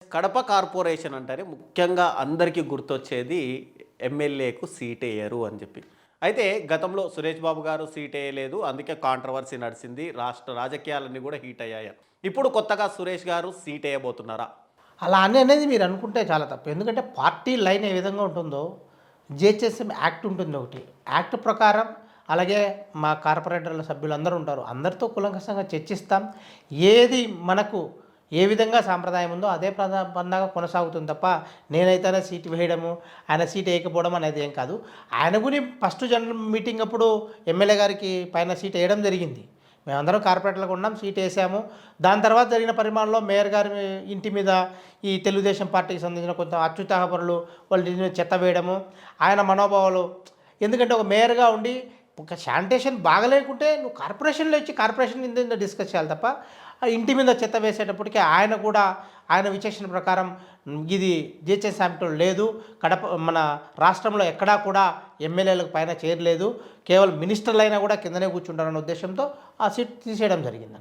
Kadapa corporation అంటేనే ముఖ్యంగా అందరికీ గుర్తొచ్చేది ఎమ్మెల్యేకు సీటేయరు అని చెప్పి. అయితే గతంలో సురేష్ బాబు గారు సీటేయలేదు. అందుకే కాంట్రవర్సీ నడిసింది. రాష్ట్ర రాజకీయాలన్నీ కూడా హీట్ అయ్యాయి. ఇప్పుడు కొత్తగా సురేష్ గారు సీటేయబోతున్నారా? అలా అని అనేది మీరు అనుకుంటే చాలా తప్పు. ఎందుకంటే పార్టీ లైన్ ఏ విధంగా ఉంటుందో జీహెచ్ఎంసీ యాక్ట్ ఉంటుంది ఒకటి. యాక్ట్ ప్రకారం అలాగే మా కార్పొరేటర్ల సభ్యులందరూ ఉంటారు. అందరితో కూలంకషంగా చర్చిస్తాం. ఏది మనకు ఏ విధంగా సాంప్రదాయం ఉందో అదే పందాగా కొనసాగుతుంది తప్ప నేనైతేనే సీట్ వేయడము, ఆయన సీట్ వేయకపోవడం అనేది ఏం కాదు. ఆయన గురి ఫస్ట్ జనరల్ మీటింగ్ అప్పుడు ఎమ్మెల్యే గారికి పైన సీట్ వేయడం జరిగింది. మేమందరం కార్పొరేటర్లకు ఉన్నాం, సీట్ వేసాము. దాని తర్వాత జరిగిన పరిమాణంలో మేయర్ గారి ఇంటి మీద ఈ తెలుగుదేశం పార్టీకి సంబంధించిన కొంత అత్యుత్సాహపరులు వాళ్ళ ఇంటి మీద చెత్త వేయడము, ఆయన మనోభావాలు. ఎందుకంటే ఒక మేయర్గా ఉండి ఒక శానిటేషన్ బాగలేకుంటే నువ్వు కార్పొరేషన్లో ఇచ్చి కార్పొరేషన్ కింద డిస్కస్ చేయాలి తప్ప ఆ ఇంటి మీద చెత్త వేసేటప్పటికీ ఆయన కూడా ఆయన విచక్షణ ప్రకారం ఇది జిహెచ్ఎంసీ యాక్ట్లో లేదు. మన రాష్ట్రంలో ఎక్కడా కూడా ఎమ్మెల్యేలకు పైన చేరలేదు, కేవలం మినిస్టర్లు అయినా కూడా కిందనే కూర్చుంటారన్న ఉద్దేశంతో ఆ సీట్ తీసేయడం జరిగింది.